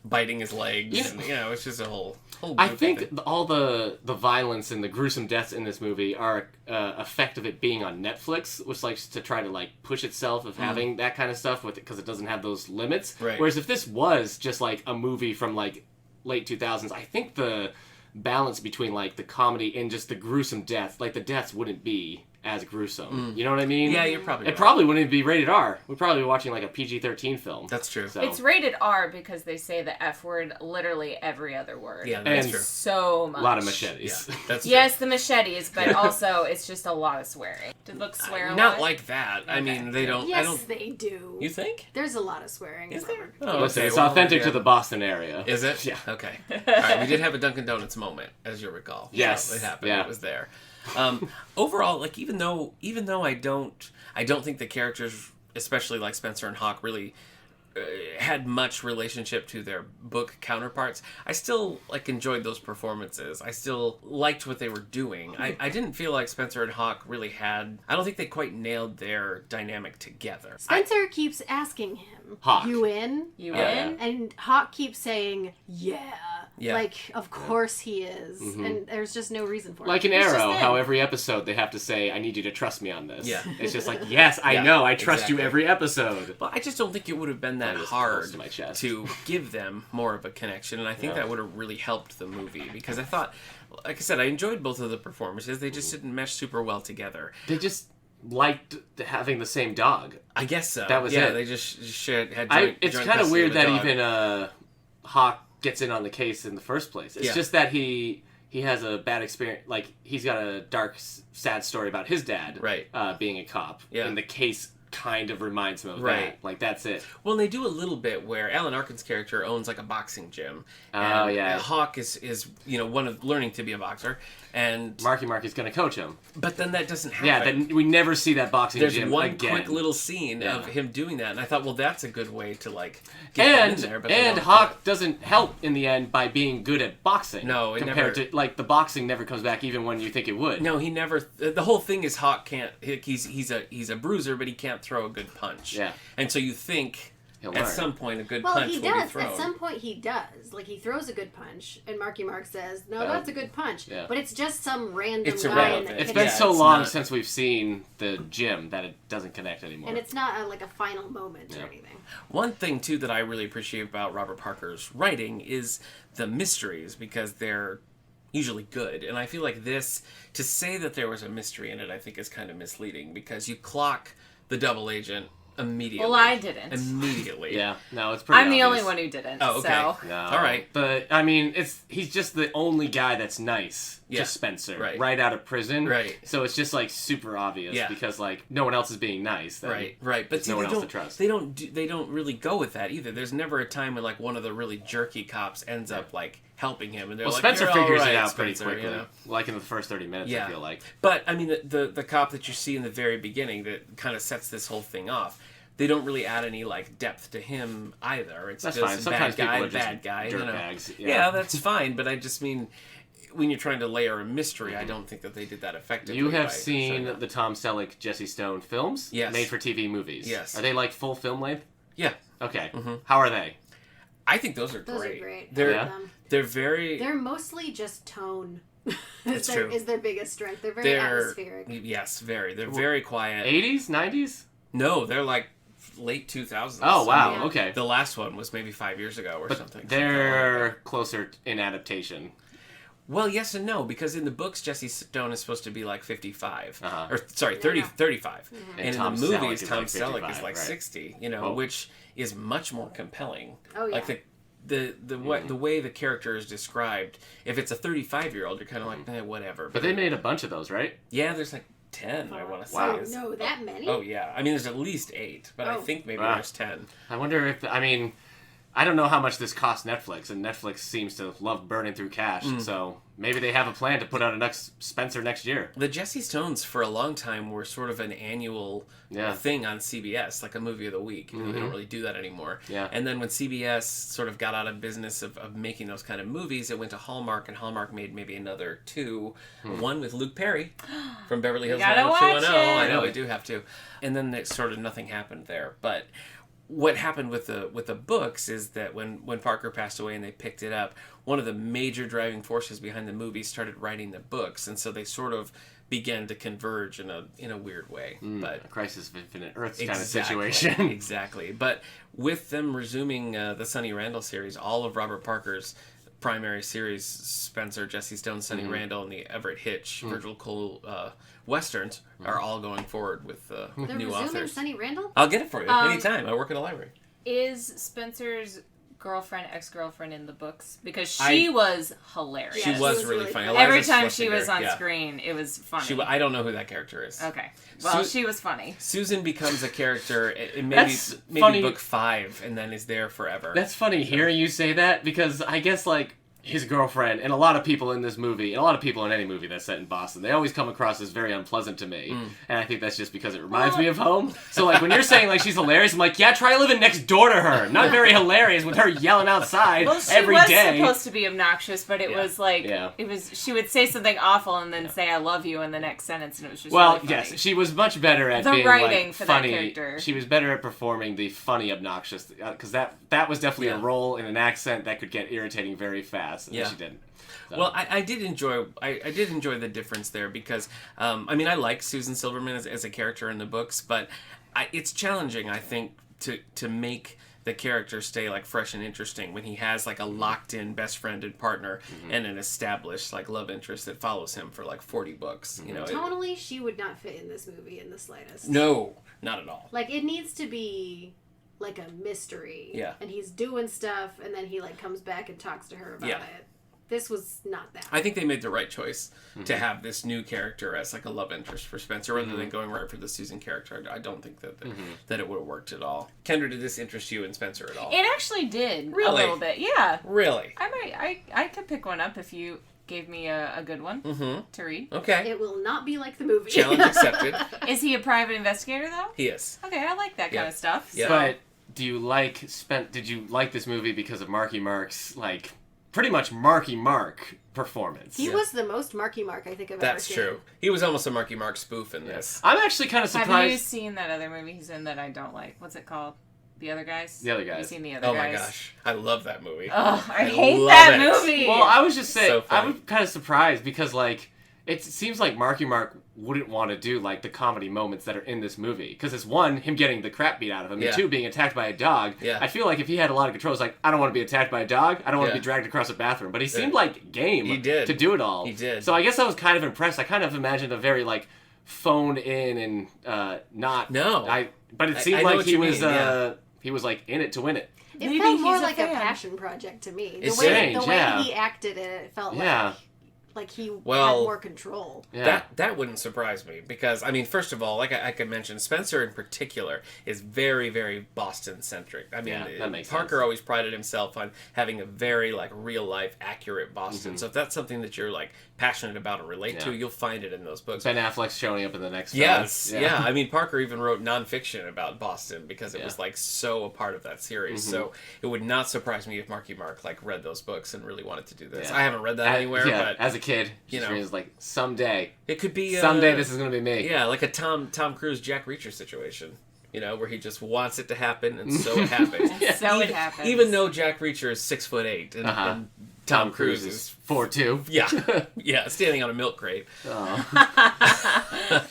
biting his legs, and it's just a whole I think all the violence and the gruesome deaths in this movie are effect of it being on Netflix, which likes to try to like push itself of having that kind of stuff with it, because it doesn't have those limits. Right. Whereas if this was just like a movie from like late 2000s, I think the balance between like the comedy and just the gruesome death, like the deaths wouldn't be as gruesome. You know what I mean? Yeah, you're probably right. It probably wouldn't be rated R. We'd probably be watching like a PG-13 film. That's true. So. It's rated R because they say the F word literally every other word. Yeah, that's true. So much. A lot of machetes. Yeah, that's true. Yes, the machetes, but also it's just a lot of swearing. Did books swear a lot? Not like that. I mean, they don't. Yes, I don't. they do. You think? There's a lot of swearing. Is in there? Robert. Oh, Listen, okay, it's well, authentic yeah. to the Boston area. Is it? Yeah. Okay. All right. We did have a Dunkin' Donuts moment, as you recall. Yes. So it happened. Yeah. It was there. Overall, like even though I don't think the characters, especially like Spenser and Hawk, really had much relationship to their book counterparts, I still like enjoyed those performances. I still liked what they were doing. I didn't feel like Spenser and Hawk really had. I don't think they quite nailed their dynamic together. Spenser keeps asking him, Hawk. "You in? You Yeah. in? And Hawk keeps saying, "Yeah." Yeah. Like, of course he is. And there's just no reason for Like it. an It's just Arrow, them. how every episode they have to say, I need you to trust me on this. Yeah. It's just like, yes, I Yeah, know, I trust exactly. you every episode. But I just don't think it would have been that That is hard close to my chest. to give them more of a connection, and I think that would have really helped the movie, because I thought, like I said, I enjoyed both of the performances. They just didn't mesh super well together. They just liked having the same dog. I guess so. That was yeah, it. They just had joint, It's joint kind of custody weird the that dog. even Hawk gets in on the case in the first place. It's Yeah. just that he has a bad experience. Like, he's got a dark, sad story about his dad Right. Being a cop. Yeah. And the case kind of reminds him of Right. that. Like, that's it. Well, they do a little bit where Alan Arkin's character owns like a boxing gym. Oh, And yeah. Hawk is one of learning to be a boxer, and Marky's going to coach him. but then that doesn't happen. Yeah, then we never see that boxing There's gym one again. quick little scene Yeah. of him doing that, and I thought, well, that's a good way to like get them And in there. But they don't. Hawk does't help in the end by being good at boxing. No, it compared never- to like the boxing never comes back even when you think it would. No, he never. The whole thing is Hawk can't. He's a bruiser, but he can't throw a good punch. Yeah. And so you think He'll at learn. some point a good Well, punch he will be does. thrown. At some point, he does. Like, he throws a good punch, and Marky Mark says, "No, Oh. that's a good punch." Yeah. But it's just some random It's guy in irrelevant. the It's kitchen. been Yeah, so it's long not- since we've seen the gym that it doesn't connect anymore. And it's not like a final moment or Yeah. anything. One thing too that I really appreciate about Robert Parker's writing is the mysteries, because they're usually good. And I feel like this, to say that there was a mystery in it, I think is kind of misleading, because you clock the double agent immediately. Well, I didn't. Immediately. Yeah, no, it's pretty I'm the only obvious. one who didn't. Oh, okay. So. No. All right. But, I mean, he's just the only guy that's nice Yeah. to Spencer. Right. out of prison. Right. So it's just, like, super obvious Yeah. because, like, no one else is being nice. Then Right. But there's see, no one they else don't. to trust. They don't really go with that either. There's never a time when like one of the really jerky cops ends up like helping him, and they're Well, like, Spencer "You're all figures right, it out pretty Spencer," quickly. you know? Like in the first 30 minutes, Yeah. I feel like. But I mean, the cop that you see in the very beginning that kind of sets this whole thing off. They don't really add any like depth to him either. It's That's just fine. Sometimes bad guy, people are just bad guy. dirtbags, Yeah. yeah. That's fine. But I just mean, when you're trying to layer a mystery, I don't think that they did that effectively. You have by seen showing that. the Tom Selleck, Jesse Stone films? Yes. Made for TV movies? Yes. Are they like full film length? Yeah, Okay. How are they? I think those are Those great. are great. They're Yeah. they're very. They're mostly just tone. That's is their, true. is their biggest strength. They're very atmospheric. Yes, very. They're very quiet. 80s? 90s? No, they're like late 2000s. Oh, wow. Yeah. Okay. The last one was maybe 5 years ago or But something. they're closer in adaptation. Well, yes and no, because in the books, Jesse Stone is supposed to be like 55. Uh-huh. Or, sorry, 30, Yeah. 35. And And Tom in the Selleck movies, is Tom like Selleck 55, is like right. 60, you know, Oh. which is much more compelling. Oh, yeah. Like the way the character is described, if it's a 35-year-old, you're kind of like, whatever. But they made a bunch of those, right? Yeah, there's like 10, I want to say. Wow. is- No, that many? Oh, yeah. I mean, there's at least 8, but I Oh. think maybe Wow. there's 10. I wonder if, I mean, I don't know how much this cost Netflix, and Netflix seems to love burning through cash, so maybe they have a plan to put out a next Spenser next year. The Jesse Stones, for a long time, were sort of an annual thing on CBS, like a movie of the week. You know, they don't really do that anymore. Yeah. And then when CBS sort of got out of business of making those kind of movies, it went to Hallmark, and Hallmark made maybe another 2. One with Luke Perry from Beverly Hills gotta watch 90210. it. I know, we do have to. And then it sort of nothing happened there. But what happened with the books is that when Parker passed away and they picked it up, one of the major driving forces behind the movie started writing the books, and so they sort of began to converge in a weird way. But A Crisis of Infinite Earths exactly, kind of situation. exactly. But with them resuming the Sonny Randall series, all of Robert Parker's primary series, Spenser, Jesse Stone, Sonny Randall, and the Everett Hitch, Virgil Cole westerns are all going forward with They're new resuming authors. Sonny Randall? I'll get it for you anytime. I work in a library. Is Spencer's girlfriend, ex-girlfriend in the books? Because she was hilarious. She Yeah, was she was really really funny. funny. Every Eliza time she was Schlesinger, on yeah. screen, it was funny. I don't know who that character is. Okay. Well, Su- she was funny. Susan becomes a character in That's maybe funny. book 5 and then is there forever. That's funny hearing you say that, because I guess, like, his girlfriend, and a lot of people in this movie, and a lot of people in any movie that's set in Boston, they always come across as very unpleasant to me. And I think that's just because it reminds me of home. So, like, when you're saying, like, she's hilarious, I'm like, yeah, try living next door to her. Not very hilarious with her yelling outside Well, she every was day. supposed to be obnoxious, but it was like, it was. She would say something awful and then say "I love you" in the next sentence, and it was just Well, really funny. yes, she was much better at The being writing like for that funny. character. She was better at performing the funny, obnoxious, because that was definitely a role in an accent that could get irritating very fast, and she didn't. So. Well, I did enjoy the difference there because I mean I like Susan Silverman as a character in the books, but it's challenging, I think, to make the character stay like fresh and interesting when he has like a locked in best friend and partner and an established like love interest that follows him for like 40 books. You know, Tonally, she would not fit in this movie in the slightest. no, not at all. Like, it needs to be like a mystery. Yeah. And he's doing stuff, and then he like comes back and talks to her about Yeah. it. This was not that. I think they made the right choice to have this new character as like a love interest for Spencer rather than going right for the Susan character. I don't think that it would have worked at all. Kendra, did this interest you in Spencer at all? It actually did Really? a little bit. Yeah, Really? I could pick one up if you gave me a good one to read. Okay. It will not be like the movie. Challenge accepted. Is he a private investigator though? He is. Okay, I like that kind of stuff. Yeah. So. But do you like did you like this movie because of Marky Mark's like pretty much Marky Mark performance? He was the most Marky Mark I think I've That's ever seen. true. He was almost a Marky Mark spoof in this. I'm actually kind of surprised. Have you seen that other movie he's in that I don't like? What's it called? The Other Guys? The Other Have you Guys. seen The Other Oh Guys? my gosh. I love that movie. Oh, I hate love that it. movie. Well, I was just saying, So funny. I was kind of surprised because, like, it seems like Marky Mark wouldn't want to do, like, the comedy moments that are in this movie. Because it's, one, him getting the crap beat out of him, and two, being attacked by a dog. Yeah. I feel like if he had a lot of control, it's like, I don't want to be attacked by a dog, I don't want to Yeah. be dragged across a bathroom. But he seemed like game He did. to do it all. He did. So I guess I was kind of impressed. I kind of imagined a very, like, phoned in and not... No. But it I seemed know like what he you was, mean, yeah. he was, like, in it to win it. It Maybe felt more he's a like a fan. passion project to me. It's the way strange, yeah. he acted it felt Yeah. like he had Well, more control. Yeah. That wouldn't surprise me because, I mean, first of all, like I could mention, Spencer in particular is very, very Boston-centric. I mean, Yeah, that makes Parker sense. always prided himself on having a very, like, real-life, accurate Boston. So if that's something that you're, like, passionate about and relate to, Yeah. you'll find it in those books. Ben Affleck's showing up in the next film. Yes, yeah. I mean, Parker even wrote nonfiction about Boston because it was Yeah. like so a part of that series. So it would not surprise me if Marky Mark like read those books and really wanted to do this. Yeah. I haven't read that anywhere, but as a kid, you just know. was like, someday it could be this is gonna be me. Yeah, like a Tom Cruise Jack Reacher situation. You know, where he just wants it to happen, and so it happens. So it happens. Even though Jack Reacher is 6'8", and Tom Cruise is 4'2". yeah, standing on a milk crate. Oh.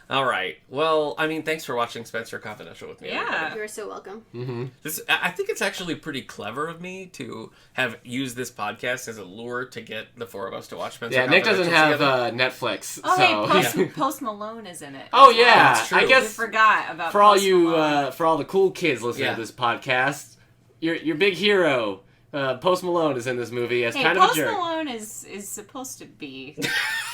All right. Well, I mean, thanks for watching Spenser Confidential with me. Yeah. everybody. You're so welcome. I think it's actually pretty clever of me to have used this podcast as a lure to get the four of us to watch Spenser Yeah, Nick doesn't Confidential have together. Netflix, Oh, so hey, Post Malone is in it. Oh yeah, That's true. I I guess forgot about for all Post you Malone. for all the cool kids listening Yeah. to this podcast, your big hero, Post Malone, is in this movie as Hey, kind of a Post jerk. Malone is supposed to be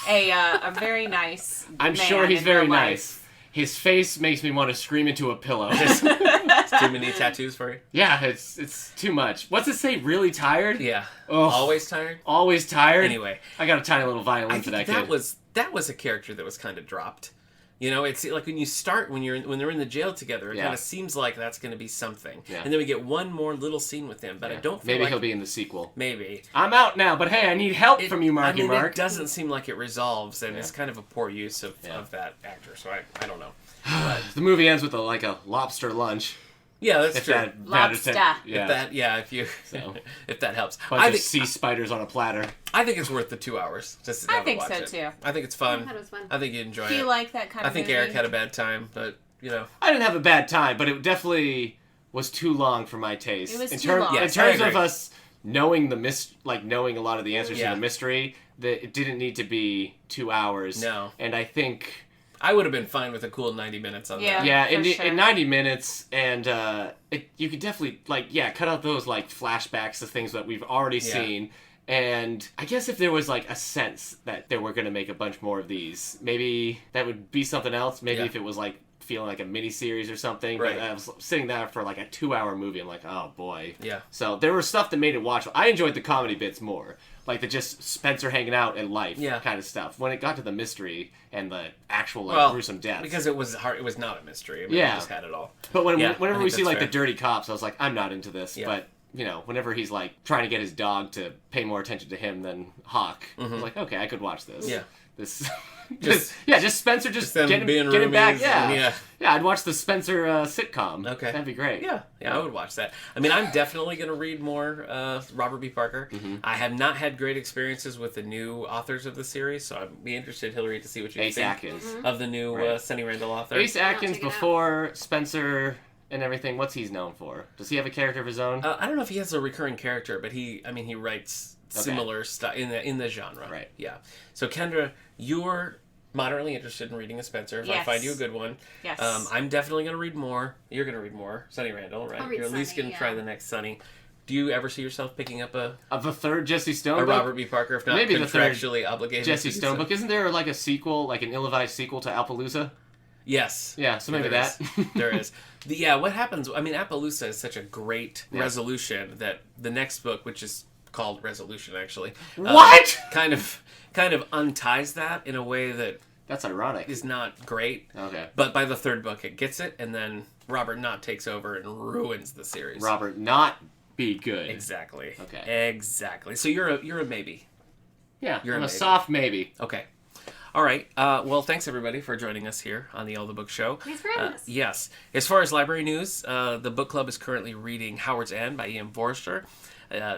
a very nice I'm man sure he's in very real nice. life. his face makes me want to scream into a pillow. It's too many tattoos for you? Yeah, it's too much. What's it say? Really tired? Yeah. Ugh. Always tired? Always tired? Anyway. I got a tiny little violin I for think that kid. that was a character that was kind of dropped. You know, it's like when you start, when they're in the jail together, it kind of seems like that's going to be something. Yeah. And then we get one more little scene with him, but I don't feel maybe like... he'll be in the sequel. Maybe. I'm out now, but hey, I need help from you, Marky Mark. It doesn't seem like it resolves, and it's kind of a poor use of that actor, so I don't know. The movie ends with a lobster lunch. Yeah, that's true. Lobster. If that helps. Bunch of sea spiders on a platter. I think it's worth the 2 hours just to sit down and watch it. I think so too. I think it's fun. I thought it was fun. I think you enjoy it. Do you like that kind of movie? I think Eric had a bad time, but you know. I didn't have a bad time, but it definitely was too long for my taste. It was too long. In terms of us knowing knowing a lot of the answers to the mystery, that it didn't need to be 2 hours. No. And I think I would have been fine with a cool 90 minutes on that. Yeah, in 90 minutes, and you could definitely cut out those flashbacks of things that we've already seen. And I guess if there was a sense that they were going to make a bunch more of these, maybe that would be something else. Maybe if it was feeling like a mini series or something. Right. But I was sitting there for a 2 hour movie. I'm like, oh boy. Yeah. So there was stuff that made it watchable. I enjoyed the comedy bits more. Like the just Spenser hanging out in life kind of stuff. When it got to the mystery and the actual gruesome deaths. Because it was hard. It was not a mystery. I mean, we just had it all. But whenever we see the dirty cops, I was like, I'm not into this. Yeah. But whenever he's trying to get his dog to pay more attention to him than Hawk, I'm like, okay, I could watch this. Yeah. Just Spenser just getting back. Yeah, I'd watch the Spenser sitcom. Okay, that'd be great. Yeah, I would watch that. I mean, I'm definitely going to read more Robert B. Parker. Mm-hmm. I have not had great experiences with the new authors of the series, so I'd be interested, Hilary, to see what you think Atkins. of the new Sunny Randall author. Ace Atkins before Spenser and everything. What's he known for? Does he have a character of his own? I don't know if he has a recurring character, but he writes similar stuff in the genre. Right. Yeah. So Kendra, you're moderately interested in reading a Spenser. If I find you a good one. Yes. I'm definitely going to read more. You're going to read more. Sunny Randall, right? I'll read You're at least going to try the next Sunny. Do you ever see yourself picking up a third Jesse Stone book? book? Robert B. Parker, if not maybe contractually obligated? Jesse Stone book. Isn't there a sequel, an ill-advised sequel to Appaloosa? Yes. Yeah, so maybe that. There is. What happens, I mean, Appaloosa is such a great resolution that the next book, which is called Resolution, actually. What? Kind of unties that in a way that... That's ironic. Is not great. Okay. But by the third book, it gets it, and then Robert Knott takes over and ruins the series. Robert Knott be good. Exactly. Okay. Exactly. So you're a maybe. Yeah, you're a soft maybe. Okay. All right. Well, thanks everybody for joining us here on the All the Book Show. Thanks for having us. Yes. As far as library news, the book club is currently reading Howard's End by Ian Forster.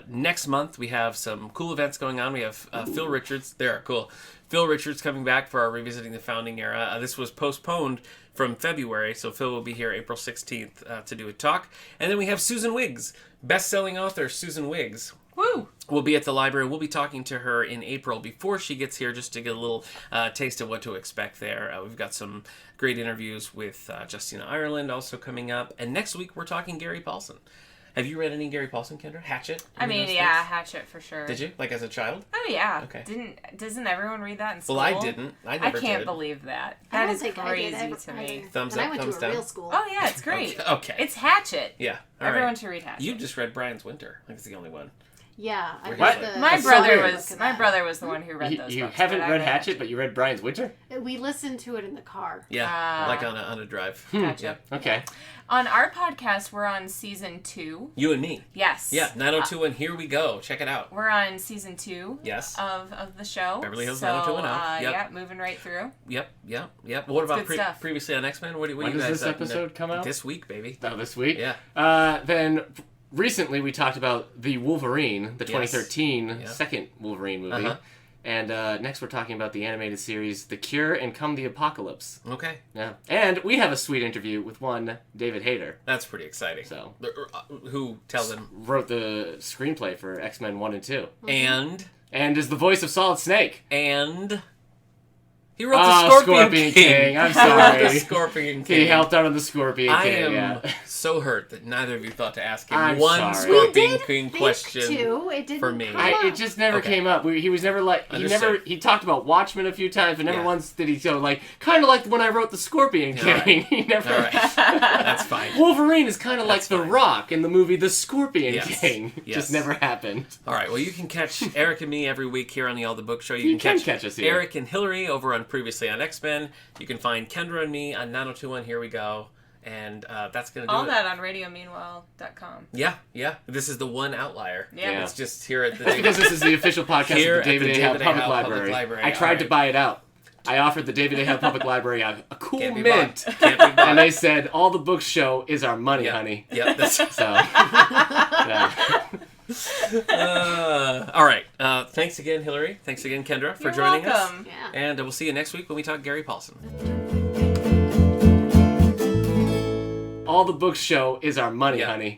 Next month we have some cool events going on. We have Phil Richards. Cool. Phil Richards coming back for our Revisiting the Founding Era. This was postponed from February, so Phil will be here April 16th to do a talk. And then we have Susan Wiggs, best-selling author Susan Wiggs. Woo! We'll be at the library. We'll be talking to her in April before she gets here, just to get a little taste of what to expect there. We've got some great interviews with Justina Ireland also coming up. And next week we're talking Gary Paulson. Have you read any Gary Paulson, Kendra? Hatchet? Hatchet for sure. Did you? As a child? Oh yeah. Okay. Doesn't everyone read that in school? Well, I didn't. I never did. I can't believe that. I That is don't think crazy I did. to me. Thumbs and up, I went thumbs to a down. real school. Oh yeah, it's great. Okay. It's Hatchet. Yeah. All Everyone right. should read Hatchet. You just read Brian's Winter. It's the only one. Yeah. I What? read My the brother book was of my that. brother was the one who read those You books. haven't but I read Hatchet, but you read Brian's Winter? We listened to it in the car. Yeah. Like on a drive. Gotcha. Yep. Okay. On our podcast, we're on season 2. You and me. Yes. Yeah. 902 and here we go. Check it out. We're on season 2. Yes. Of the show. Beverly Hills so, 90210. Yep. Yeah, moving right through. Yep. What about good stuff. previously on X-Men? What When you does guys this episode come out? This week, baby. Oh, this week? Yeah. Then recently we talked about the Wolverine, the Yes. 2013 second Wolverine movie. Uh-huh. And next we're talking about the animated series The Cure and Come the Apocalypse. Okay. Yeah. And we have a sweet interview with one David Hayter. That's pretty exciting. So, who tell them? wrote the screenplay for X-Men 1 and 2. And And is the voice of Solid Snake. he He wrote the Scorpion King. I'm He wrote sorry. the Scorpion King. He helped out on the Scorpion I King. am so hurt that neither of you thought to ask him I'm one sorry. Scorpion We did King think question. to. It didn't for me. come up. It just never Okay. came up. He was never like Understood. he talked about Watchmen a few times, but never Yeah. once did he go like kind of like when I wrote the Scorpion All right. King. He never. All right, that's fine. Wolverine is kind of like That's The fine. Rock in the movie The Scorpion Yes. King. Yes. Just never happened. All right, well, you can catch Eric and me every week here on the All the Book Show. You can catch us here. Eric and Hilary over on Previously on X-Men. You can find Kendra and me on 902.1 Here We Go. And that's going to do All it. that on radiomeanwhile.com. Yeah. This is the one outlier. Yeah. It's just here at the That's because this is the official podcast Here of the at the David A. Howe David A. Public Howe Public Library. Library. I tried to All right. buy it out. I offered the David A. Howe Public Library a cool Can't be mint. bought. Can't be bought. And they said, all the books show is our money, Yeah. honey. Yep. That's, So, yeah. all right. Thanks again, Hilary. Thanks again, Kendra, for You're joining welcome. Yeah. us. And we'll see you next week when we talk Gary Paulson. All the books show is our money, Yeah. honey.